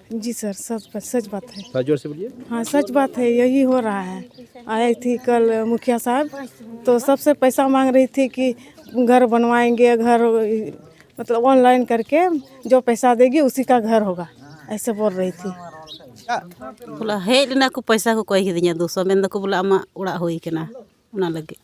जी sir, सच बात है। थोड़ा जोर से बोलिए। हाँ सच बात है, यही हो रहा है। आई थी कल मुखिया साहब, तो सबसे पैसा मांग रही थी कि घर बनवाएंगे, घर मतलब ऑनलाइन करके जो पैसा देगी उसी का घर होगा, ऐसे बोल रही थी। बोला हेज लेना को पैसा को कही दिया 200 में को बोला आमा उड़ा होई केना उना लगे।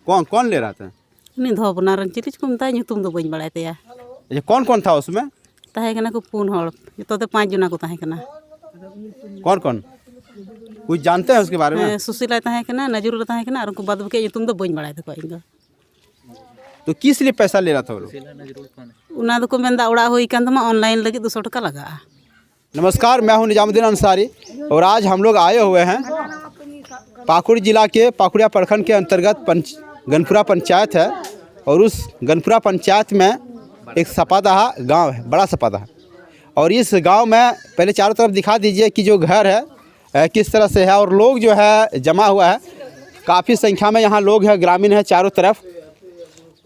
कौन ले रहा था? उनी धो बनारन चिलिच को मता तुम दो बइन बड़ाय तया। अच्छा, कौन था उसमें? ताहे केना को 4 हड़ तो 5 जना को ताहे केना। कौन कुछ जानते हैं उसके बारे में? सुशीला ताहे केना, नजरुल ताहे केना और उनको बाद के तुम दो बइन बड़ाय तको इन दो। तो किस लिए पैसा ले रहा था वो लोग? उना को मेंदा उड़ा होई कान तमा ऑनलाइन लगे 200 टका लगा। नमस्कार, मैं हूं निजामुद्दीन अंसारी और आज हम लोग आए हुए हैं पाकुड़ जिला के पाकुड़िया प्रखंड के अंतर्गत गनपुरा पंचायत है और उस गनपुरा पंचायत में एक सपादहा गांव है, बड़ा सपादहा। और इस गांव में पहले चारों तरफ दिखा दीजिए कि जो घर है किस तरह से है और लोग जो है जमा हुआ है, काफ़ी संख्या में यहाँ लोग हैं, ग्रामीण है चारों तरफ।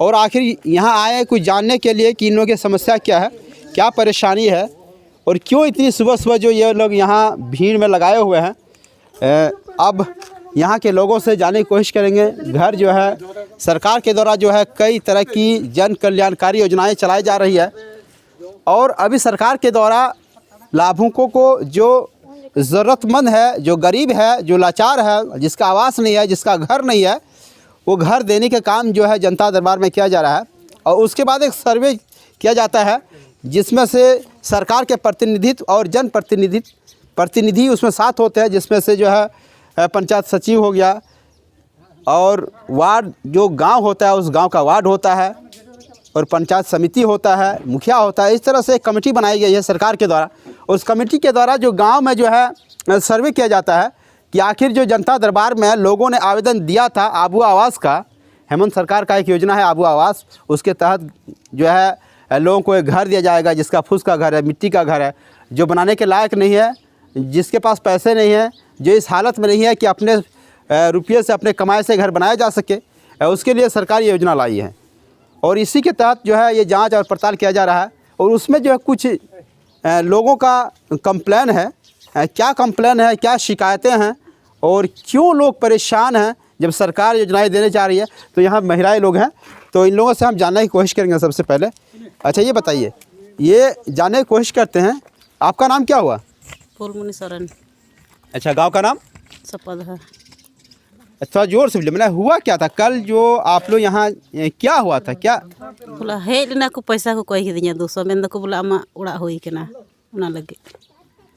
और आखिर यहाँ आए कुछ जानने के लिए कि इन लोगों की समस्या क्या है, क्या परेशानी है और क्यों इतनी सुबह सुबह जो ये लोग यहाँ भीड़ में लगाए हुए हैं। अब यहाँ के लोगों से जानने की कोशिश करेंगे। घर जो है सरकार के द्वारा जो है कई तरह की जन कल्याणकारी योजनाएं चलाई जा रही है और अभी सरकार के द्वारा लाभुकों को जो ज़रूरतमंद है, जो गरीब है, जो लाचार है, जिसका आवास नहीं है, जिसका घर नहीं है, वो घर देने का काम जो है जनता दरबार में किया जा रहा है। और उसके बाद एक सर्वे किया जाता है जिसमें से सरकार के प्रतिनिधित्व और जन प्रतिनिधि उसमें साथ होते हैं, जिसमें से जो है पंचायत सचिव हो गया और वार्ड जो गांव होता है उस गांव का वार्ड होता है और पंचायत समिति होता है, मुखिया होता है। इस तरह से एक कमेटी बनाई गई है सरकार के द्वारा। उस कमेटी के द्वारा जो गांव में जो है सर्वे किया जाता है कि आखिर जो जनता दरबार में लोगों ने आवेदन दिया था आबू आवास का, हेमंत सरकार का एक योजना है आबू आवास, उसके तहत जो है लोगों को एक घर दिया जाएगा जिसका फूस का घर है, मिट्टी का घर है, जो बनाने के लायक नहीं है, जिसके पास पैसे नहीं है, जो इस हालत में नहीं है कि अपने रुपये से अपने कमाई से घर बनाया जा सके, उसके लिए सरकार ये योजना लाई है। और इसी के तहत जो है ये जांच और पड़ताल किया जा रहा है और उसमें जो है कुछ लोगों का कंप्लेन है। क्या कंप्लेन है, क्या शिकायतें हैं और क्यों लोग परेशान हैं जब सरकार योजनाएं देने जा रही है। तो यहाँ महिलाएं लोग हैं, तो इन लोगों से हम जानने की कोशिश करेंगे सबसे पहले। अच्छा ये बताइए, ये जानने की कोशिश करते हैं, आपका नाम क्या हुआ? फूलमुनि सरन। अच्छा, गांव का नाम? सपादहा। अच्छा, जोर से बोलिए। मैंने हुआ क्या था कल जो आप लोग यहाँ, क्या हुआ था? क्या बोला हेज लेना को पैसा को कही दिया 200 में को बोला आमा उड़ा होई केना उना लगे।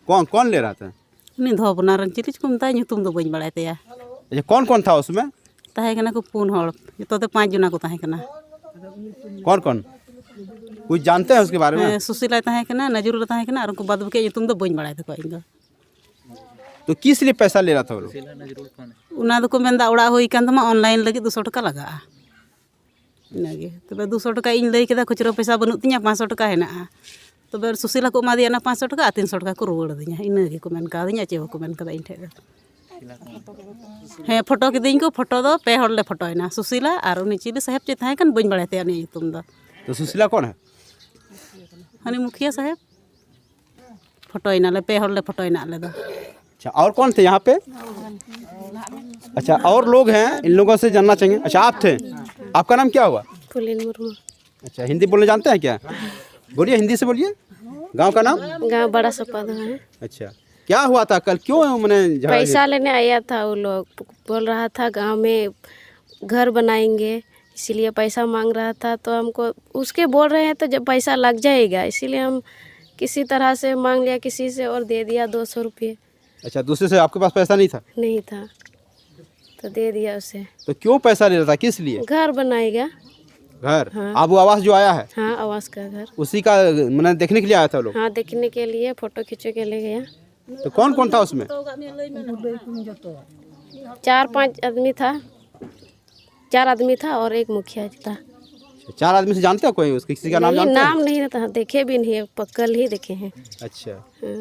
कौन ले रहा था? उनी धो बनारन चिलिच को मता तुम दो बइन बड़ाय तया। अच्छा, कौन था उसमें? ताहे केना को 4 हड़ तो 5 जना को ताहे केना। कौन कुछ जानते हैं उसके बारे में? सुशीला ताहे केना, नजरुल ताहे केना और उनको बाद के तुम दो बइन बड़ाय तको इन दो। तो किस लिए पैसा ले रहा था वो लोग? उना को मेंदा उड़ा होई कान तमा ऑनलाइन लगे 200 टका लगा इनागे। तबे 200 टका इन लई केदा खुचरो पैसा बनुत तिया 500 टका हेना। तबे सुशीला को मा दिया ना 500 टका 300 टका को रुवाड़ दिया इनागे को मेन का दिया चे को मेन का इन ठे। हे फोटो के दिन को फोटो दो पे हड़ले फोटो हेना सुशीला और उनी चिली साहेब चे थाहे कान बइन बड़ाते अनि तुम दो। तो सुशीला कौन है? हनी मुखिया साहेब फोटो इना ले पे हड़ले फोटो इना ले दो। अच्छा, और कौन थे यहाँ पे? अच्छा, और लोग हैं, इन लोगों से जानना चाहिए। अच्छा, आप थे, आपका नाम क्या हुआ? फुलिन मुर्मू। अच्छा, हिंदी बोलने जानते हैं क्या? बोलिए, हिंदी से बोलिए। गांव का नाम? गाँव बड़ा सपादहा है। अच्छा, क्या हुआ था कल, क्यों मैंने पैसा लेने आया था, वो लोग बोल रहा था गांव में घर बनाएंगे, इसीलिए पैसा मांग रहा था। तो हमको उसके बोल रहे हैं तो जब पैसा लग जाएगा, इसीलिए हम किसी तरह से मांग लिया किसी से और दे दिया 200 रुपये। अच्छा, दूसरे से आपके पास पैसा नहीं था? नहीं था तो दे दिया उसे। तो क्यों पैसा ले रहा था, किस लिए? घर बनाएगा। घर? हाँ। आबू आवास जो आया है? हाँ, आवास का घर। उसी का मैंने देखने के लिए आया था लोग? हाँ, देखने के लिए, फोटो खींचे के ले गया। तो कौन था उसमें? 4-5 आदमी था, 4 आदमी था और एक मुखिया जी था। 4 आदमी से जानते हो कोई उसके, किसी का नाम जानते हैं? नाम नहीं था, देखे भी नहीं, कल ही देखे हैं। अच्छा, हाँ।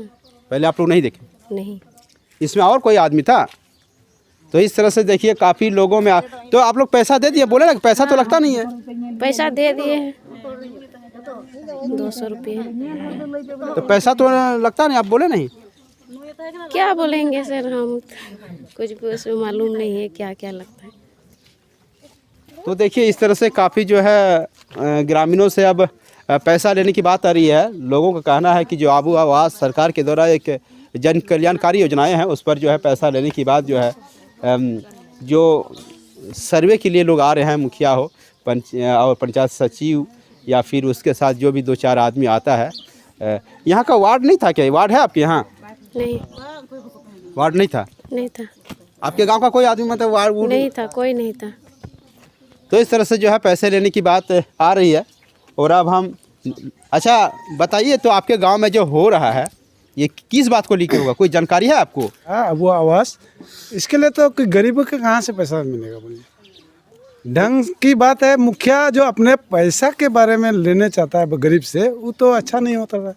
पहले आप लोग नहीं देखे? नहीं। इसमें और कोई आदमी था? तो इस तरह से देखिए काफ़ी लोगों में तो आप लोग पैसा दे दिए, बोले ना पैसा तो लगता नहीं है। पैसा दे दिए हैं। 200 रुपये। तो पैसा तो लगता नहीं, आप बोले नहीं। क्या बोलेंगे सर, हम कुछ भी उसमें मालूम नहीं है क्या क्या लगता है। तो देखिए इस तरह से काफ़ी जो है ग्रामीणों से अब पैसा लेने की बात आ रही है। लोगों का कहना है कि जो आबू आवास सरकार के द्वारा एक जन कल्याणकारी योजनाएं हैं उस पर जो है पैसा लेने की बात जो है जो सर्वे के लिए लोग आ रहे हैं, मुखिया हो और पंचायत सचिव या फिर उसके साथ जो भी 2-4 आदमी आता है। यहाँ का वार्ड नहीं था क्या? वार्ड है आपके यहाँ? नहीं, वार्ड नहीं था। नहीं था। आपके गांव का कोई आदमी मतलब वार्ड नहीं था, कोई नहीं था। तो इस तरह से जो है पैसे लेने की बात आ रही है। और अब हम अच्छा बताइए, तो आपके गांव में जो हो रहा है ये किस बात को लेकर होगा, कोई जानकारी है आपको? हाँ, वो आवास इसके लिए तो कोई गरीबों के कहाँ से पैसा मिलेगा बोलिए। ढंग की बात है, मुखिया जो अपने पैसा के बारे में लेने चाहता है गरीब से, वो तो अच्छा नहीं होता है।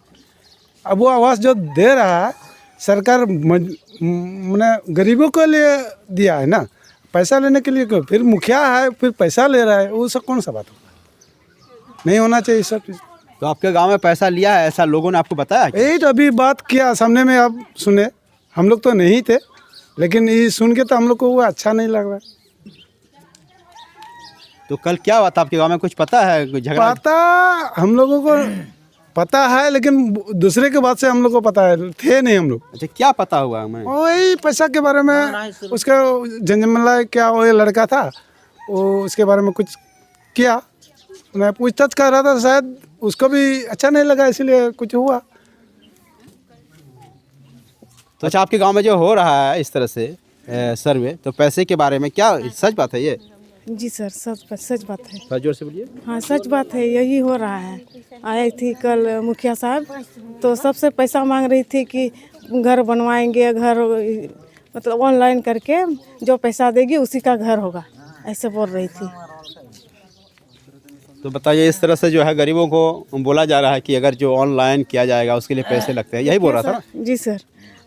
अब वो आवास जो दे रहा है सरकार मैंने गरीबों के लिए दिया है ना, पैसा लेने के लिए क्यों? फिर मुखिया है फिर पैसा ले रहा है, वो सब कौन सा बात होगा? नहीं होना चाहिए सब चीज़। तो आपके गांव में पैसा लिया है ऐसा लोगों ने आपको बताया क्या? यही तो अभी बात किया सामने में, आप सुने, हम लोग तो नहीं थे लेकिन ये सुन के तो हम लोग को वो अच्छा नहीं लग रहा। तो कल क्या हुआ था आपके गांव में, कुछ पता है? कोई झगड़ा? पता हम लोगों को पता है लेकिन दूसरे के बात से हम लोग को पता है, थे नहीं हम लोग। अच्छा, क्या पता हुआ हमें? वही पैसा के बारे में, उसका झंझमला क्या वो लड़का था वो उसके बारे में कुछ किया, मैं पूछताछ कर रहा था, शायद उसको भी अच्छा नहीं लगा इसलिए कुछ हुआ। तो अच्छा, आपके गांव में जो हो रहा है इस तरह से सर्वे, तो पैसे के बारे में क्या सच बात है ये? जी सर, सच बात है। थोड़ा जोर से बोलिए। हाँ, सच बात है, यही हो रहा है। आई थी कल मुखिया साहब, तो सबसे पैसा मांग रही थी कि घर बनवाएंगे, घर मतलब ऑनलाइन करके जो पैसा देगी उसी का घर होगा, ऐसे बोल रही थी। तो बताइए, इस तरह से जो है गरीबों को बोला जा रहा है कि अगर जो ऑनलाइन किया जाएगा उसके लिए पैसे लगते हैं, यही बोल रहा था ना? जी सर,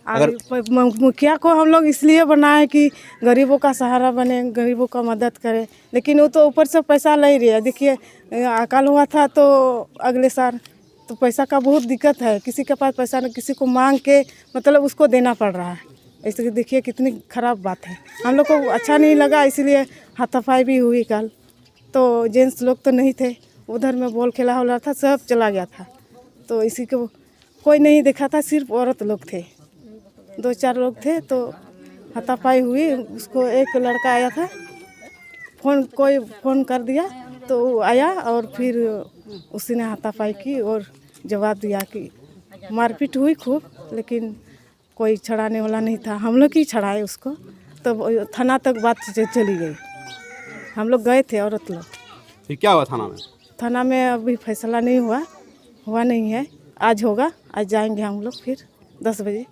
अगर मुखिया को हम लोग इसलिए बनाए कि गरीबों का सहारा बने, गरीबों का मदद करे, लेकिन वो तो ऊपर से पैसा ले रही है। देखिए अकाल हुआ था तो अगले साल, तो पैसा का बहुत दिक्कत है, किसी के पास पैसा नहीं, किसी को मांग के मतलब उसको देना पड़ रहा है। ऐसे देखिए कितनी खराब बात है, हम लोग को अच्छा नहीं लगा, इसीलिए हाथापाई भी हुई कल। तो जेंट्स लोग तो नहीं थे, उधर में बॉल खेला हो रहा था, सब चला गया था, तो इसी को कोई नहीं देखा था, सिर्फ औरत लोग थे, 2-4 लोग थे। तो हाथापाई हुई, उसको एक लड़का आया था, कोई फ़ोन कर दिया तो वो आया और फिर उसी ने हाथापाई की और जवाब दिया कि मारपीट हुई खूब, लेकिन कोई छड़ाने वाला नहीं था, हम लोग ही छड़ाए उसको। तो थाना तक बात चली गई, हम लोग गए थे औरत लोग। फिर क्या हुआ थाना में? थाना में अभी फैसला नहीं हुआ नहीं है, आज होगा, आज जाएंगे हम लोग फिर 10 बजे।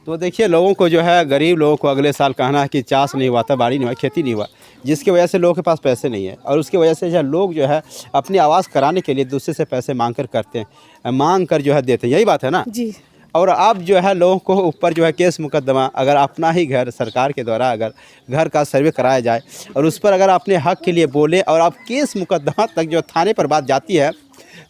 तो देखिए, लोगों को जो है, गरीब लोगों को अगले साल कहना है कि चाष नहीं हुआ था, बाड़ी नहीं हुआ, खेती नहीं हुआ, जिसकी वजह से लोगों के पास पैसे नहीं है, और उसकी वजह से जो लोग जो है अपनी आवाज़ कराने के लिए दूसरे से पैसे मांग कर करते हैं, मांग कर जो है देते हैं, यही बात है ना जी। और अब जो है लोगों को ऊपर जो है केस मुकदमा, अगर अपना ही घर सरकार के द्वारा अगर घर का सर्वे कराया जाए और उस पर अगर अपने हक के लिए बोले और अब केस मुकदमा तक जो थाने पर बात जाती है,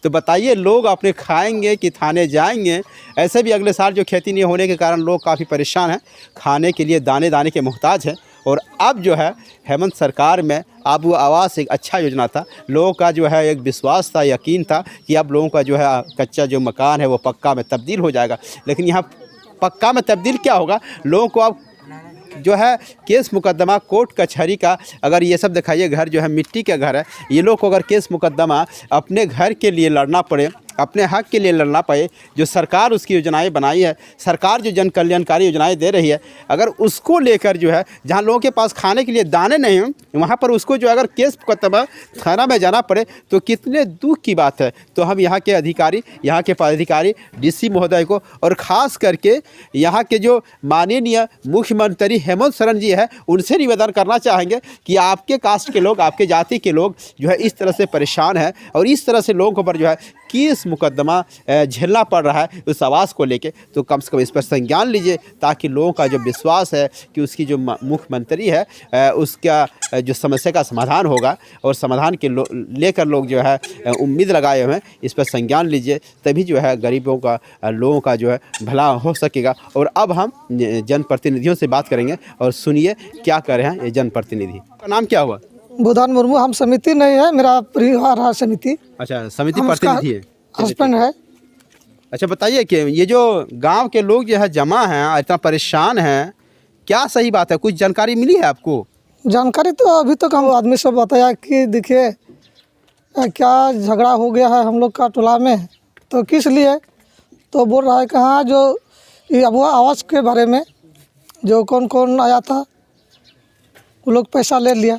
तो बताइए लोग अपने खाएंगे कि थाने जाएंगे? ऐसे भी अगले साल जो खेती नहीं होने के कारण लोग काफ़ी परेशान हैं, खाने के लिए दाने के मोहताज हैं। और अब जो है हेमंत सरकार में आबू आवास एक अच्छा योजना था, लोगों का जो है एक विश्वास था, यकीन था कि अब लोगों का जो है कच्चा जो मकान है वो पक्का में तब्दील हो जाएगा। लेकिन यहाँ पक्का में तब्दील क्या होगा, लोगों को अब जो है केस मुकदमा कोर्ट कचहरी का, अगर ये सब दिखाइए घर जो है मिट्टी का घर है, ये लोग को अगर केस मुकदमा अपने घर के लिए लड़ना पड़े, अपने हक के लिए लड़ना पड़े, जो सरकार उसकी योजनाएं बनाई है, सरकार जो जन कल्याणकारी योजनाएं दे रही है, अगर उसको लेकर जो है जहां लोगों के पास खाने के लिए दाने नहीं हों वहां पर उसको जो अगर केस मुकदमा थाना में जाना पड़े तो कितने दुख की बात है। तो हम यहाँ के अधिकारी, यहाँ के पदाधिकारी, डीसी महोदय को और ख़ास करके यहाँ के जो माननीय मुख्यमंत्री हेमंत सोरेन जी है उनसे निवेदन करना चाहेंगे कि आपके कास्ट के लोग, आपके जाति के लोग जो है इस तरह से परेशान हैं और इस तरह से लोगों के ऊपर जो है केस केस मुकदमा झेलना पड़ रहा है उस आवास को लेके, तो कम से कम इस पर संज्ञान लीजिए, ताकि लोगों का जो विश्वास है कि उसकी जो मुख्यमंत्री है उसका जो समस्या का समाधान होगा, और समाधान के लेकर लोग जो है उम्मीद लगाए हुए हैं। इस पर संज्ञान लीजिए, तभी जो है गरीबों का, लोगों का जो है भला हो सकेगा। और अब हम जनप्रतिनिधियों से बात करेंगे और सुनिए क्या कर रहे हैं ये जनप्रतिनिधि। का नाम क्या हुआ? बुधान मुर्मू। हम समिति नहीं है, मेरा परिवार है समिति। अच्छा, समिति प्रतिनिधि है, हस्बैंड है। अच्छा, बताइए कि ये जो गांव के लोग जो है जमा हैं, इतना परेशान हैं, क्या सही बात है? कुछ जानकारी मिली है आपको? जानकारी तो अभी तक हम आदमी सब बताया कि देखिए क्या झगड़ा हो गया है हम लोग का टोला में, तो किस लिए, तो बोल रहा है कि हाँ जो ये आवास के बारे में जो कौन कौन आया था वो लोग पैसा ले लिया।